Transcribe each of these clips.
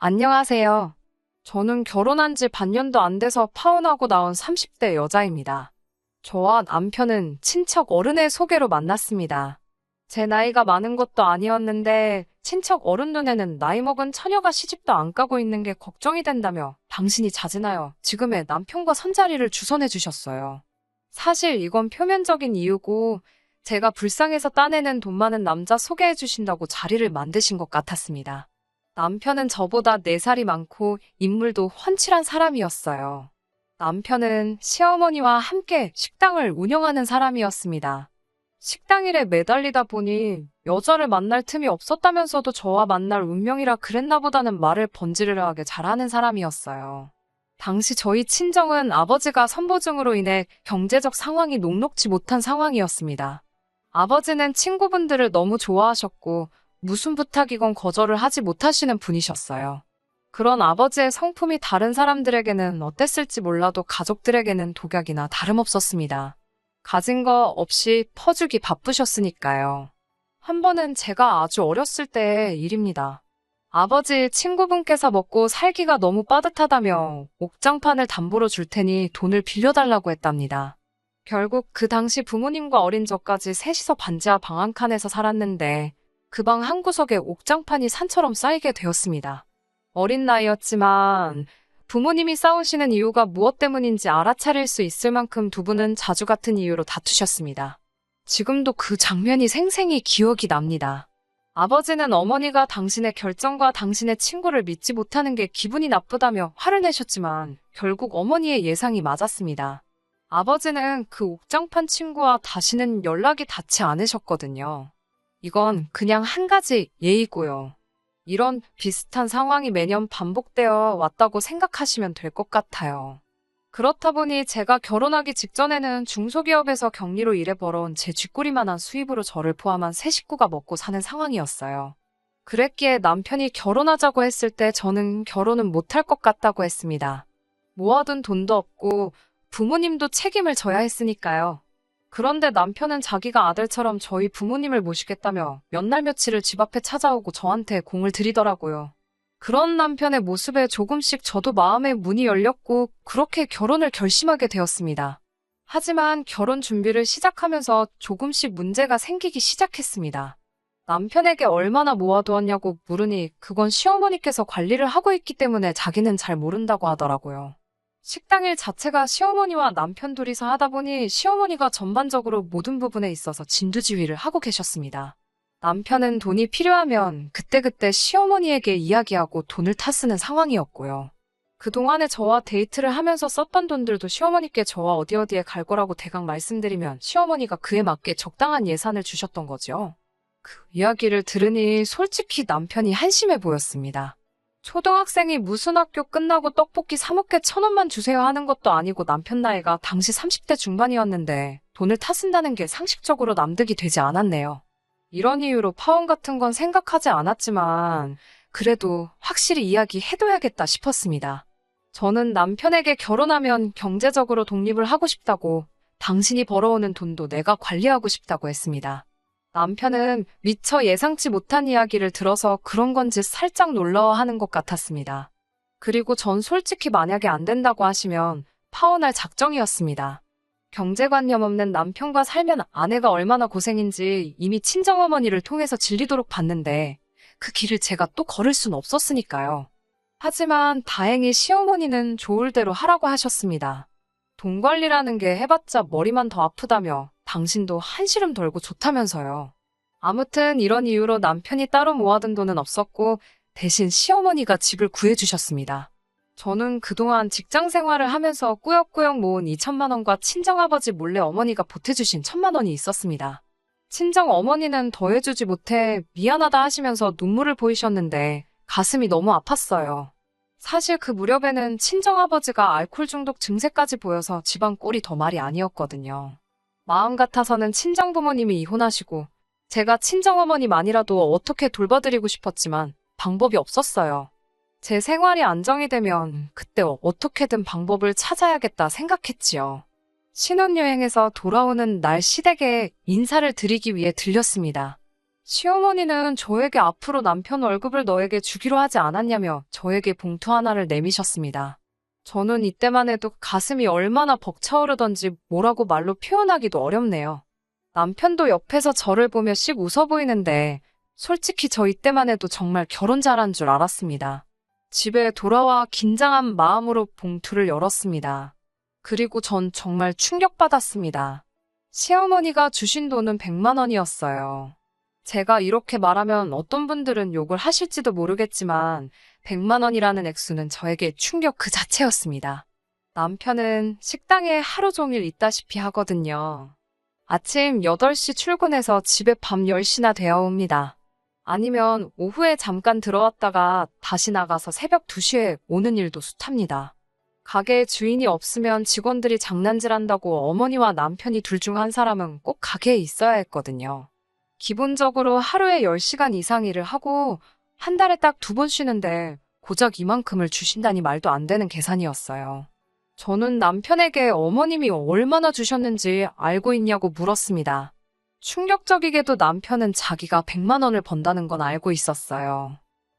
안녕하세요. 저는 결혼한 지 반년도 안 돼서 파혼하고 나온 30대 여자입니다. 저와 남편은 친척 어른의 소개로 만났습니다. 제 나이가 많은 것도 아니었는데 친척 어른 눈에는 나이 먹은 처녀가 시집도 안 가고 있는 게 걱정이 된다며 당신이 자진하여 지금의 남편과 선자리를 주선해 주셨어요. 사실 이건 표면적인 이유고 제가 불쌍해서 따내는 돈 많은 남자 소개해 주신다고 자리를 만드신 것 같았습니다. 남편은 저보다 4살이 많고 인물도 훤칠한 사람이었어요. 남편은 시어머니와 함께 식당을 운영하는 사람이었습니다. 식당 일에 매달리다 보니 여자를 만날 틈이 없었다면서도 저와 만날 운명이라 그랬나 보다는 말을 번지르르하게 잘하는 사람이었어요. 당시 저희 친정은 아버지가 선보증으로 인해 경제적 상황이 녹록지 못한 상황이었습니다. 아버지는 친구분들을 너무 좋아하셨고 무슨 부탁이건 거절을 하지 못하시는 분이셨어요. 그런 아버지의 성품이 다른 사람들에게는 어땠을지 몰라도 가족들에게는 독약이나 다름없었습니다. 가진 거 없이 퍼주기 바쁘셨으니까요. 한 번은 제가 아주 어렸을 때의 일입니다. 아버지 친구분께서 먹고 살기가 너무 빠듯하다며 옥장판을 담보로 줄 테니 돈을 빌려달라고 했답니다. 결국 그 당시 부모님과 어린 저까지 셋이서 반지하 방 한 칸에서 살았는데 그 방 한 구석에 옥장판이 산처럼 쌓이게 되었습니다. 어린 나이였지만 부모님이 싸우시는 이유가 무엇 때문인지 알아차릴 수 있을 만큼 두 분은 자주 같은 이유로 다투셨습니다. 지금도 그 장면이 생생히 기억이 납니다. 아버지는 어머니가 당신의 결정과 당신의 친구를 믿지 못하는 게 기분이 나쁘다며 화를 내셨지만 결국 어머니의 예상이 맞았습니다. 아버지는 그 옥장판 친구와 다시는 연락이 닿지 않으셨거든요. 이건 그냥 한 가지 예이고요. 이런 비슷한 상황이 매년 반복되어 왔다고 생각하시면 될 것 같아요. 그렇다 보니 제가 결혼하기 직전에는 중소기업에서 격리로 일해 벌어온 제 쥐꼬리만한 수입으로 저를 포함한 세 식구가 먹고 사는 상황이었어요. 그랬기에 남편이 결혼하자고 했을 때 저는 결혼은 못할 것 같다고 했습니다. 모아둔 돈도 없고 부모님도 책임을 져야 했으니까요. 그런데 남편은 자기가 아들처럼 저희 부모님을 모시겠다며 몇 날 며칠을 집 앞에 찾아오고 저한테 공을 들이더라고요. 그런 남편의 모습에 조금씩 저도 마음의 문이 열렸고 그렇게 결혼을 결심하게 되었습니다. 하지만 결혼 준비를 시작하면서 조금씩 문제가 생기기 시작했습니다. 남편에게 얼마나 모아두었냐고 물으니 그건 시어머니께서 관리를 하고 있기 때문에 자기는 잘 모른다고 하더라고요. 식당 일 자체가 시어머니와 남편 둘이서 하다 보니 시어머니가 전반적으로 모든 부분에 있어서 진두지휘를 하고 계셨습니다. 남편은 돈이 필요하면 그때그때 시어머니에게 이야기하고 돈을 타쓰는 상황이었고요. 그동안에 저와 데이트를 하면서 썼던 돈들도 시어머니께 저와 어디에 갈 거라고 대강 말씀드리면 시어머니가 그에 맞게 적당한 예산을 주셨던 거죠. 그 이야기를 들으니 솔직히 남편이 한심해 보였습니다. 초등학생이 무슨 학교 끝나고 떡볶이 사 먹게 1,000원만 주세요 하는 것도 아니고 남편 나이가 당시 30대 중반이었는데 돈을 타쓴다는 게 상식적으로 납득이 되지 않았네요. 이런 이유로 파혼 같은 건 생각하지 않았지만 그래도 확실히 이야기해둬야겠다 싶었습니다. 저는 남편에게 결혼하면 경제적으로 독립을 하고 싶다고 당신이 벌어오는 돈도 내가 관리하고 싶다고 했습니다. 남편은 미처 예상치 못한 이야기를 들어서 그런 건지 살짝 놀라워하는 것 같았습니다. 그리고 전 솔직히 만약에 안 된다고 하시면 파혼할 작정이었습니다. 경제관념 없는 남편과 살면 아내가 얼마나 고생인지 이미 친정어머니를 통해서 질리도록 봤는데 그 길을 제가 또 걸을 순 없었으니까요. 하지만 다행히 시어머니는 좋을 대로 하라고 하셨습니다. 돈 관리라는 게 해봤자 머리만 더 아프다며 당신도 한시름 덜고 좋다면서요. 아무튼 이런 이유로 남편이 따로 모아둔 돈은 없었고 대신 시어머니가 집을 구해주셨습니다. 저는 그동안 직장 생활을 하면서 꾸역꾸역 모은 2천만 원과 친정아버지 몰래 어머니가 보태주신 1,000만 원이 있었습니다. 친정 어머니는 더해주지 못해 미안하다 하시면서 눈물을 보이셨는데 가슴이 너무 아팠어요. 사실 그 무렵에는 친정아버지가 알코올 중독 증세까지 보여서 집안 꼴이 더 말이 아니었거든요. 마음 같아서는 친정부모님이 이혼하시고 제가 친정어머니만이라도 어떻게 돌봐드리고 싶었지만 방법이 없었어요. 제 생활이 안정이 되면 그때 어떻게든 방법을 찾아야겠다 생각했지요. 신혼여행에서 돌아오는 날 시댁에 인사를 드리기 위해 들렸습니다. 시어머니는 저에게 앞으로 남편 월급을 너에게 주기로 하지 않았냐며 저에게 봉투 하나를 내미셨습니다. 저는 이때만 해도 가슴이 얼마나 벅차오르던지 뭐라고 말로 표현하기도 어렵네요. 남편도 옆에서 저를 보며 씩 웃어 보이는데 솔직히 저 이때만 해도 정말 결혼 잘한 줄 알았습니다. 집에 돌아와 긴장한 마음으로 봉투를 열었습니다. 그리고 전 정말 충격받았습니다. 시어머니가 주신 돈은 100만 원이었어요. 제가 이렇게 말하면 어떤 분들은 욕을 하실지도 모르겠지만 100만 원이라는 액수는 저에게 충격 그 자체였습니다. 남편은 식당에 하루 종일 있다시피 하거든요. 아침 8시 출근해서 집에 밤 10시나 되어 옵니다. 아니면 오후에 잠깐 들어왔다가 다시 나가서 새벽 2시에 오는 일도 숱합니다. 가게 주인이 없으면 직원들이 장난질한다고 어머니와 남편이 둘 중 한 사람은 꼭 가게에 있어야 했거든요. 기본적으로 하루에 10시간 이상 일을 하고 한 달에 딱 2번 쉬는데 고작 이만큼을 주신다니 말도 안 되는 계산이었어요. 저는 남편에게 어머님이 얼마나 주셨는지 알고 있냐고 물었습니다. 충격적이게도 남편은 자기가 100만 원을 번다는 건 알고 있었어요.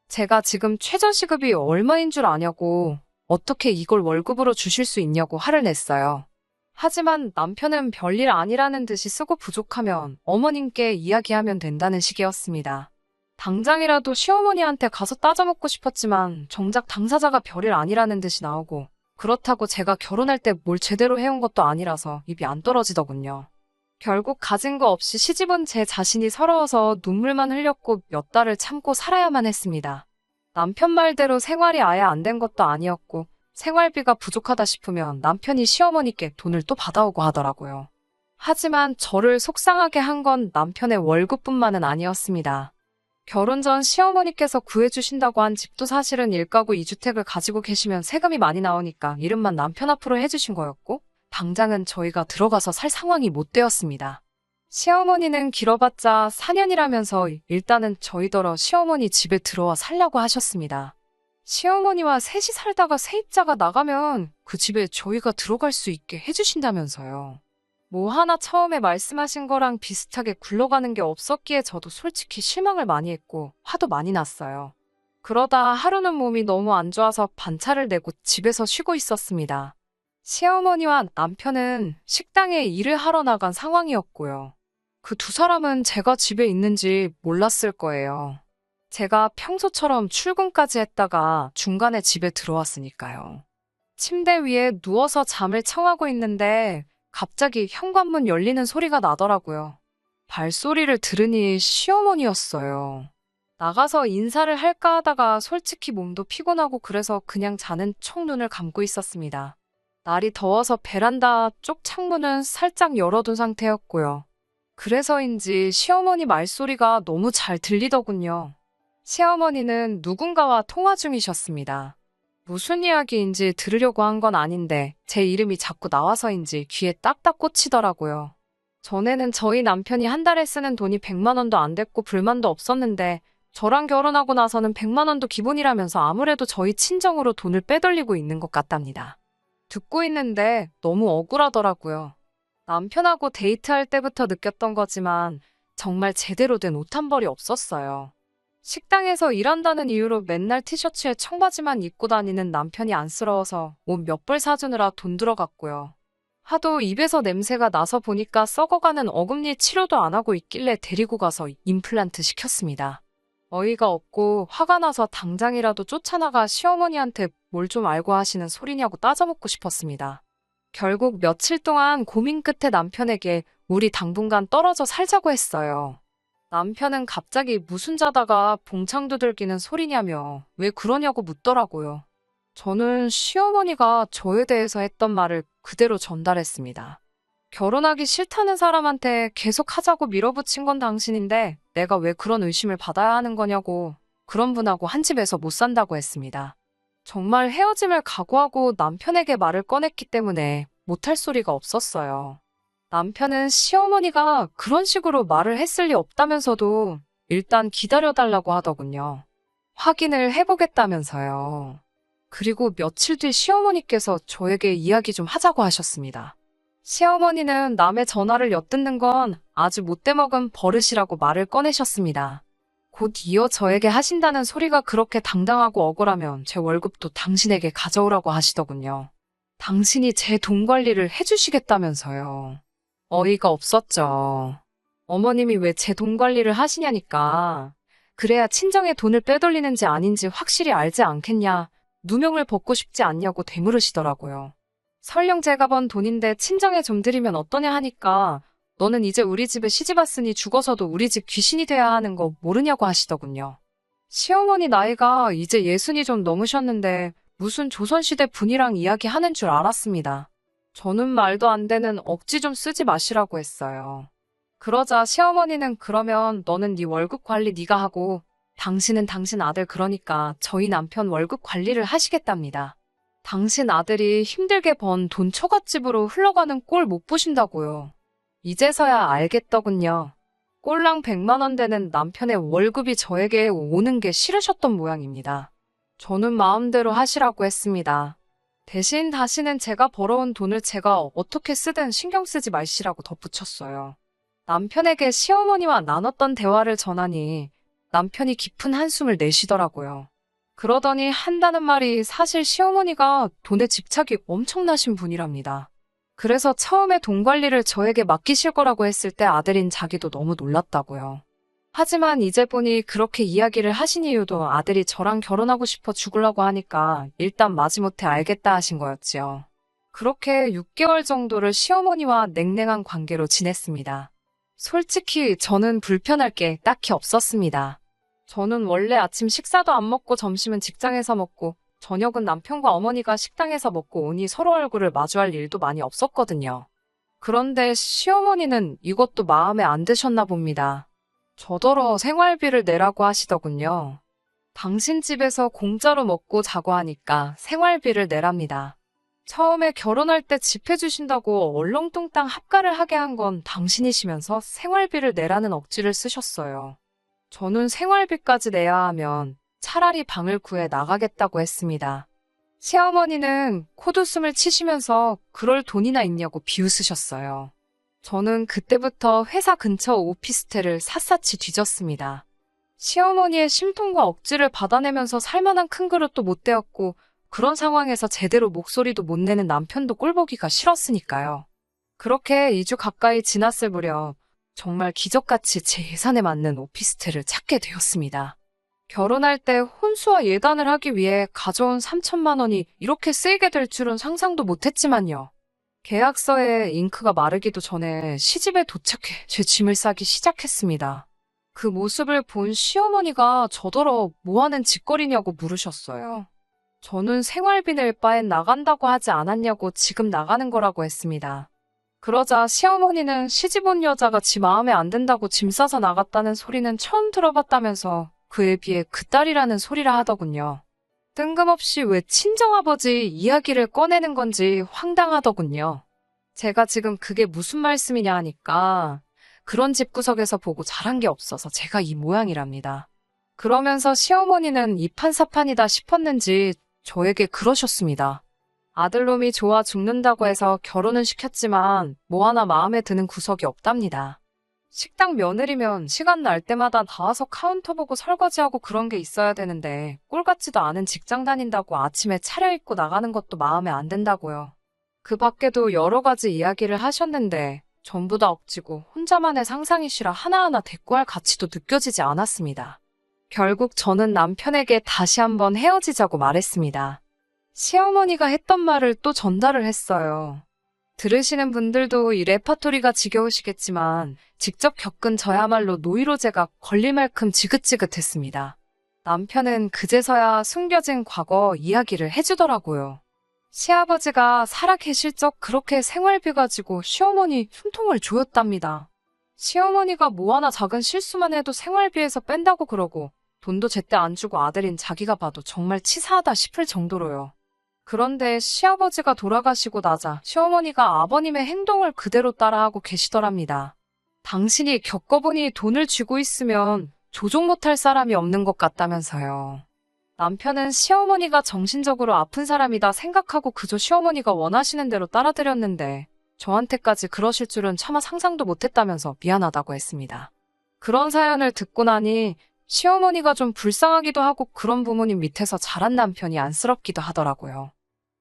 제가 지금 최저시급이 얼마인 줄 아냐고 어떻게 이걸 월급으로 주실 수 있냐고 화를 냈어요. 하지만 남편은 별일 아니라는 듯이 쓰고 부족하면 어머님께 이야기하면 된다는 식이었습니다. 당장이라도 시어머니한테 가서 따져먹고 싶었지만 정작 당사자가 별일 아니라는 듯이 나오고 그렇다고 제가 결혼할 때 뭘 제대로 해온 것도 아니라서 입이 안 떨어지더군요. 결국 가진 거 없이 시집온 제 자신이 서러워서 눈물만 흘렸고 몇 달을 참고 살아야만 했습니다. 남편 말대로 생활이 아예 안 된 것도 아니었고 생활비가 부족하다 싶으면 남편이 시어머니께 돈을 또 받아오고 하더라고요. 하지만 저를 속상하게 한 건 남편의 월급뿐만은 아니었습니다. 결혼 전 시어머니께서 구해주신다고 한 집도 사실은 1가구 2주택을 가지고 계시면 세금이 많이 나오니까 이름만 남편 앞으로 해주신 거였고 당장은 저희가 들어가서 살 상황이 못 되었습니다. 시어머니는 길어봤자 4년이라면서 일단은 저희더러 시어머니 집에 들어와 살려고 하셨습니다. 시어머니와 셋이 살다가 세입자가 나가면 그 집에 저희가 들어갈 수 있게 해주신다면서요. 뭐 하나 처음에 말씀하신 거랑 비슷하게 굴러가는 게 없었기에 저도 솔직히 실망을 많이 했고 화도 많이 났어요. 그러다 하루는 몸이 너무 안 좋아서 반차를 내고 집에서 쉬고 있었습니다. 시어머니와 남편은 식당에 일을 하러 나간 상황이었고요. 그 두 사람은 제가 집에 있는지 몰랐을 거예요. 제가 평소처럼 출근까지 했다가 중간에 집에 들어왔으니까요. 침대 위에 누워서 잠을 청하고 있는데 갑자기 현관문 열리는 소리가 나더라고요. 발소리를 들으니 시어머니였어요. 나가서 인사를 할까 하다가 솔직히 몸도 피곤하고 그래서 그냥 자는 척 눈을 감고 있었습니다. 날이 더워서 베란다 쪽 창문은 살짝 열어둔 상태였고요. 그래서인지 시어머니 말소리가 너무 잘 들리더군요. 시어머니는 누군가와 통화 중이셨습니다. 무슨 이야기인지 들으려고 한 건 아닌데 제 이름이 자꾸 나와서인지 귀에 딱딱 꽂히더라고요. 전에는 저희 남편이 한 달에 쓰는 돈이 100만 원도 안 됐고 불만도 없었는데 저랑 결혼하고 나서는 100만 원도 기본이라면서 아무래도 저희 친정으로 돈을 빼돌리고 있는 것 같답니다. 듣고 있는데 너무 억울하더라고요. 남편하고 데이트할 때부터 느꼈던 거지만 정말 제대로 된 옷 한 벌이 없었어요. 식당에서 일한다는 이유로 맨날 티셔츠에 청바지만 입고 다니는 남편이 안쓰러워서 옷 몇 벌 사주느라 돈 들어갔고요. 하도 입에서 냄새가 나서 보니까 썩어가는 어금니 치료도 안 하고 있길래 데리고 가서 임플란트 시켰습니다. 어이가 없고 화가 나서 당장이라도 쫓아나가 시어머니한테 뭘 좀 알고 하시는 소리냐고 따져먹고 싶었습니다. 결국 며칠 동안 고민 끝에 남편에게 우리 당분간 떨어져 살자고 했어요. 남편은 갑자기 무슨 자다가 봉창 두들기는 소리냐며 왜 그러냐고 묻더라고요. 저는 시어머니가 저에 대해서 했던 말을 그대로 전달했습니다. 결혼하기 싫다는 사람한테 계속 하자고 밀어붙인 건 당신인데 내가 왜 그런 의심을 받아야 하는 거냐고 그런 분하고 한 집에서 못 산다고 했습니다. 정말 헤어짐을 각오하고 남편에게 말을 꺼냈기 때문에 못할 소리가 없었어요. 남편은 시어머니가 그런 식으로 말을 했을 리 없다면서도 일단 기다려달라고 하더군요. 확인을 해보겠다면서요. 그리고 며칠 뒤 시어머니께서 저에게 이야기 좀 하자고 하셨습니다. 시어머니는 남의 전화를 엿듣는 건 아주 못돼먹은 버릇이라고 말을 꺼내셨습니다. 곧 이어 저에게 하신다는 소리가 그렇게 당당하고 억울하면 제 월급도 당신에게 가져오라고 하시더군요. 당신이 제 돈 관리를 해주시겠다면서요. 어이가 없었죠. 어머님이 왜 제 돈 관리를 하시냐니까. 그래야 친정에 돈을 빼돌리는지 아닌지 확실히 알지 않겠냐. 누명을 벗고 싶지 않냐고 되물으시더라고요. 설령 제가 번 돈인데 친정에 좀 드리면 어떠냐 하니까 너는 이제 우리 집에 시집 왔으니 죽어서도 우리 집 귀신이 돼야 하는 거 모르냐고 하시더군요. 시어머니 나이가 이제 60이 좀 넘으셨는데 무슨 조선시대 분이랑 이야기하는 줄 알았습니다. 저는 말도 안 되는 억지 좀 쓰지 마시라고 했어요. 그러자 시어머니는 그러면 너는 네 월급 관리 네가 하고 당신은 당신 아들 그러니까 저희 남편 월급 관리를 하시겠답니다. 당신 아들이 힘들게 번 돈 처갓집으로 흘러가는 꼴 못 보신다고요. 이제서야 알겠더군요. 꼴랑 100만 원 되는 남편의 월급이 저에게 오는 게 싫으셨던 모양입니다. 저는 마음대로 하시라고 했습니다. 대신 다시는 제가 벌어온 돈을 제가 어떻게 쓰든 신경 쓰지 마시라고 덧붙였어요. 남편에게 시어머니와 나눴던 대화를 전하니 남편이 깊은 한숨을 내쉬더라고요. 그러더니 한다는 말이 사실 시어머니가 돈에 집착이 엄청나신 분이랍니다. 그래서 처음에 돈 관리를 저에게 맡기실 거라고 했을 때 아들인 자기도 너무 놀랐다고요. 하지만 이제 보니 그렇게 이야기를 하신 이유도 아들이 저랑 결혼하고 싶어 죽으려고 하니까 일단 마지못해 알겠다 하신 거였지요. 그렇게 6개월 정도를 시어머니와 냉랭한 관계로 지냈습니다. 솔직히 저는 불편할 게 딱히 없었습니다. 저는 원래 아침 식사도 안 먹고 점심은 직장에서 먹고 저녁은 남편과 어머니가 식당에서 먹고 오니 서로 얼굴을 마주할 일도 많이 없었거든요. 그런데 시어머니는 이것도 마음에 안 드셨나 봅니다. 저더러 생활비를 내라고 하시더군요. 당신 집에서 공짜로 먹고 자고 하니까 생활비를 내랍니다. 처음에 결혼할 때 집 해주신다고 얼렁뚱땅 합가를 하게 한 건 당신이시면서 생활비를 내라는 억지를 쓰셨어요. 저는 생활비까지 내야 하면 차라리 방을 구해 나가겠다고 했습니다. 시어머니는 콧웃음을 치시면서 그럴 돈이나 있냐고 비웃으셨어요. 저는 그때부터 회사 근처 오피스텔을 샅샅이 뒤졌습니다. 시어머니의 심통과 억지를 받아내면서 살만한 큰 그릇도 못 되었고 그런 상황에서 제대로 목소리도 못 내는 남편도 꼴보기가 싫었으니까요. 그렇게 2주 가까이 지났을 무렵 정말 기적같이 제 예산에 맞는 오피스텔을 찾게 되었습니다. 결혼할 때 혼수와 예단을 하기 위해 가져온 3천만 원이 이렇게 쓰이게 될 줄은 상상도 못했지만요. 계약서에 잉크가 마르기도 전에 시집에 도착해 제 짐을 싸기 시작했습니다. 그 모습을 본 시어머니가 저더러 뭐하는 짓거리냐고 물으셨어요. 저는 생활비 낼 바엔 나간다고 하지 않았냐고 지금 나가는 거라고 했습니다. 그러자 시어머니는 시집 온 여자가 지 마음에 안 든다고 짐 싸서 나갔다는 소리는 처음 들어봤다면서 그에 비해 그 딸이라는 소리라 하더군요. 뜬금없이 왜 친정아버지 이야기를 꺼내는 건지 황당하더군요. 제가 지금 그게 무슨 말씀이냐 하니까 그런 집구석에서 보고 자란 게 없어서 제가 이 모양이랍니다. 그러면서 시어머니는 이판사판이다 싶었는지 저에게 그러셨습니다. 아들놈이 좋아 죽는다고 해서 결혼은 시켰지만 뭐 하나 마음에 드는 구석이 없답니다. 식당 며느리면 시간 날 때마다 나와서 카운터 보고 설거지하고 그런 게 있어야 되는데 꼴 같지도 않은 직장 다닌다고 아침에 차려입고 나가는 것도 마음에 안 든다고요. 그 밖에도 여러 가지 이야기를 하셨는데 전부 다 억지고 혼자만의 상상이시라 하나하나 대꾸할 가치도 느껴지지 않았습니다. 결국 저는 남편에게 다시 한번 헤어지자고 말했습니다. 시어머니가 했던 말을 또 전달을 했어요. 들으시는 분들도 이 레파토리가 지겨우시겠지만 직접 겪은 저야말로 노이로제가 걸릴 만큼 지긋지긋했습니다. 남편은 그제서야 숨겨진 과거 이야기를 해주더라고요. 시아버지가 살아 계실 적 그렇게 생활비 가지고 시어머니 숨통을 조였답니다. 시어머니가 뭐 하나 작은 실수만 해도 생활비에서 뺀다고 그러고 돈도 제때 안 주고 아들인 자기가 봐도 정말 치사하다 싶을 정도로요. 그런데 시아버지가 돌아가시고 나자 시어머니가 아버님의 행동을 그대로 따라하고 계시더랍니다. 당신이 겪어보니 돈을 쥐고 있으면 조종 못할 사람이 없는 것 같다면서요. 남편은 시어머니가 정신적으로 아픈 사람이다 생각하고 그저 시어머니가 원하시는 대로 따라드렸는데 저한테까지 그러실 줄은 차마 상상도 못했다면서 미안하다고 했습니다. 그런 사연을 듣고 나니 시어머니가 좀 불쌍하기도 하고 그런 부모님 밑에서 자란 남편이 안쓰럽기도 하더라고요.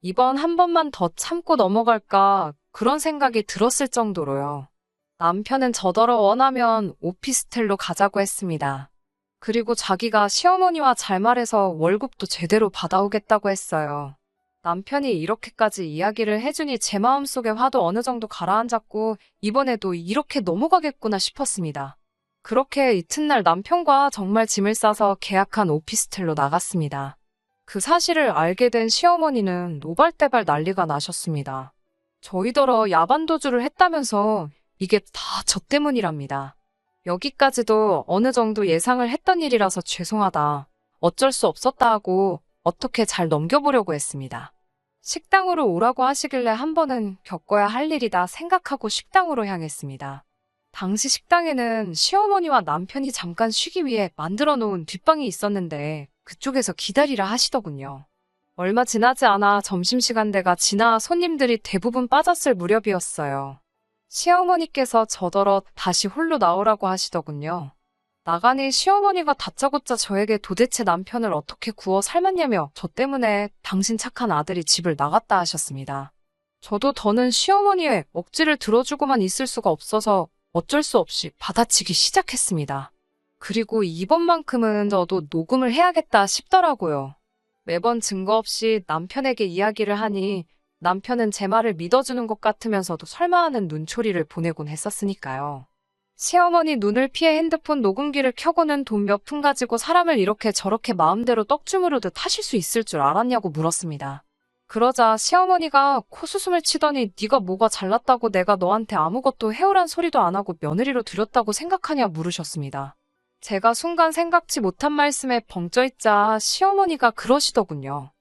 이번 한 번만 더 참고 넘어갈까 그런 생각이 들었을 정도로요. 남편은 저더러 원하면 오피스텔로 가자고 했습니다. 그리고 자기가 시어머니와 잘 말해서 월급도 제대로 받아오겠다고 했어요. 남편이 이렇게까지 이야기를 해주니 제 마음속의 화도 어느 정도 가라앉았고 이번에도 이렇게 넘어가겠구나 싶었습니다. 그렇게 이튿날 남편과 정말 짐을 싸서 계약한 오피스텔로 나갔습니다. 그 사실을 알게 된 시어머니는 노발대발 난리가 나셨습니다. 저희더러 야반도주를 했다면서 이게 다 저 때문이랍니다. 여기까지도 어느 정도 예상을 했던 일이라서 죄송하다. 어쩔 수 없었다 하고 어떻게 잘 넘겨보려고 했습니다. 식당으로 오라고 하시길래 한 번은 겪어야 할 일이다 생각하고 식당으로 향했습니다. 당시 식당에는 시어머니와 남편이 잠깐 쉬기 위해 만들어 놓은 뒷방이 있었는데 그쪽에서 기다리라 하시더군요. 얼마 지나지 않아 점심시간대가 지나 손님들이 대부분 빠졌을 무렵이었어요. 시어머니께서 저더러 다시 홀로 나오라고 하시더군요. 나가니 시어머니가 다짜고짜 저에게 도대체 남편을 어떻게 구워 삶았냐며 저 때문에 당신 착한 아들이 집을 나갔다 하셨습니다. 저도 더는 시어머니의 억지를 들어주고만 있을 수가 없어서 어쩔 수 없이 받아치기 시작했습니다. 그리고 이번만큼은 저도 녹음을 해야겠다 싶더라고요. 매번 증거 없이 남편에게 이야기를 하니 남편은 제 말을 믿어주는 것 같으면서도 설마 하는 눈초리를 보내곤 했었으니까요. 시어머니 눈을 피해 핸드폰 녹음기를 켜고는 돈 몇 푼 가지고 사람을 이렇게 저렇게 마음대로 떡주무르듯 하실 수 있을 줄 알았냐고 물었습니다. 그러자 시어머니가 코수숨을 치더니 네가 뭐가 잘났다고 내가 너한테 아무것도 해오란 소리도 안 하고 며느리로 들였다고 생각하냐 물으셨습니다. 제가 순간 생각지 못한 말씀에 벙쪄있자 시어머니가 그러시더군요.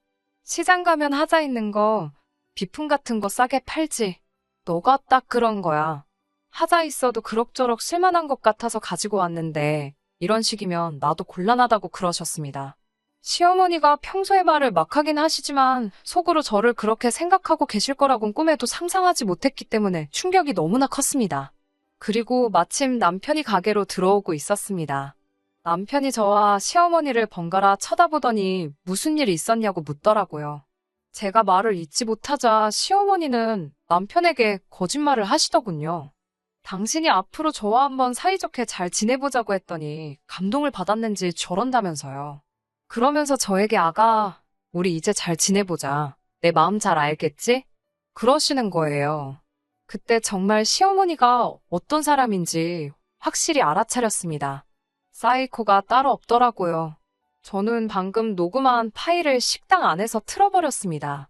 시장 가면 하자 있는 거 비품 같은 거 싸게 팔지. 너가 딱 그런 거야. 하자 있어도 그럭저럭 쓸만한 것 같아서 가지고 왔는데 이런 식이면 나도 곤란하다고 그러셨습니다. 시어머니가 평소에 말을 막 하긴 하시지만 속으로 저를 그렇게 생각하고 계실 거라곤 꿈에도 상상하지 못했기 때문에 충격이 너무나 컸습니다. 그리고 마침 남편이 가게로 들어오고 있었습니다. 남편이 저와 시어머니를 번갈아 쳐다보더니 무슨 일 있었냐고 묻더라고요. 제가 말을 잇지 못하자 시어머니는 남편에게 거짓말을 하시더군요. 당신이 앞으로 저와 한번 사이좋게 잘 지내보자고 했더니 감동을 받았는지 저런다면서요. 그러면서 저에게 아가, 우리 이제 잘 지내보자. 내 마음 잘 알겠지? 그러시는 거예요. 그때 정말 시어머니가 어떤 사람인지 확실히 알아차렸습니다. 사이코가 따로 없더라고요. 저는 방금 녹음한 파일을 식당 안에서 틀어버렸습니다.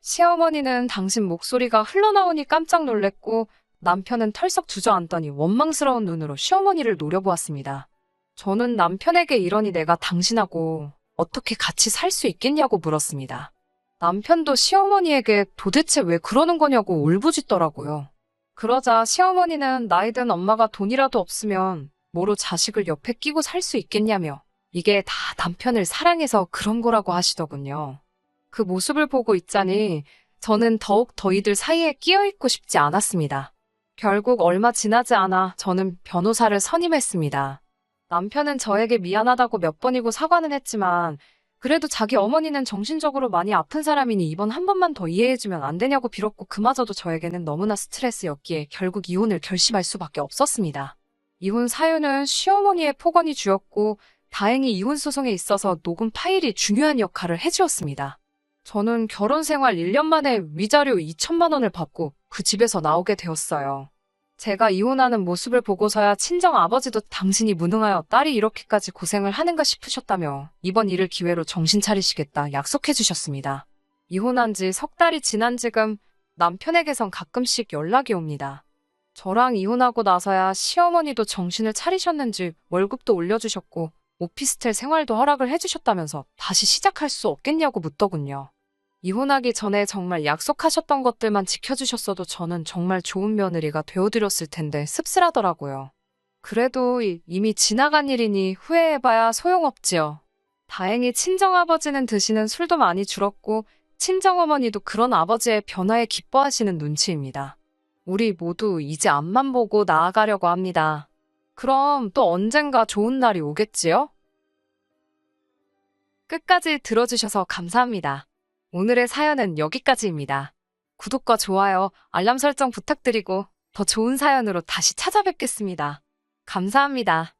시어머니는 당신 목소리가 흘러나오니 깜짝 놀랬고 남편은 털썩 주저앉더니 원망스러운 눈으로 시어머니를 노려보았습니다. 저는 남편에게 이러니 내가 당신하고 어떻게 같이 살 수 있겠냐고 물었습니다. 남편도 시어머니에게 도대체 왜 그러는 거냐고 울부짖더라고요. 그러자 시어머니는 나이든 엄마가 돈이라도 없으면 뭐로 자식을 옆에 끼고 살 수 있겠냐며 이게 다 남편을 사랑해서 그런 거라고 하시더군요. 그 모습을 보고 있자니 저는 더욱 더 이들 사이에 끼어있고 싶지 않았습니다. 결국 얼마 지나지 않아 저는 변호사를 선임했습니다. 남편은 저에게 미안하다고 몇 번이고 사과는 했지만 그래도 자기 어머니는 정신적으로 많이 아픈 사람이니 이번 한 번만 더 이해해주면 안 되냐고 빌었고 그마저도 저에게는 너무나 스트레스였기에 결국 이혼을 결심할 수밖에 없었습니다. 이혼 사유는 시어머니의 폭언이 주였고 다행히 이혼 소송에 있어서 녹음 파일이 중요한 역할을 해주었습니다. 저는 결혼 생활 1년 만에 위자료 2천만 원을 받고 그 집에서 나오게 되었어요. 제가 이혼하는 모습을 보고서야 친정 아버지도 당신이 무능하여 딸이 이렇게까지 고생을 하는가 싶으셨다며 이번 일을 기회로 정신 차리시겠다 약속해 주셨습니다. 이혼한 지 석 달이 지난 지금 남편에게선 가끔씩 연락이 옵니다. 저랑 이혼하고 나서야 시어머니도 정신을 차리셨는지 월급도 올려주셨고 오피스텔 생활도 허락을 해주셨다면서 다시 시작할 수 없겠냐고 묻더군요. 이혼하기 전에 정말 약속하셨던 것들만 지켜주셨어도 저는 정말 좋은 며느리가 되어드렸을 텐데 씁쓸하더라고요. 그래도 이미 지나간 일이니 후회해봐야 소용없지요. 다행히 친정아버지는 드시는 술도 많이 줄었고 친정어머니도 그런 아버지의 변화에 기뻐하시는 눈치입니다. 우리 모두 이제 앞만 보고 나아가려고 합니다. 그럼 또 언젠가 좋은 날이 오겠지요? 끝까지 들어주셔서 감사합니다. 오늘의 사연은 여기까지입니다. 구독과 좋아요, 알람 설정 부탁드리고 더 좋은 사연으로 다시 찾아뵙겠습니다. 감사합니다.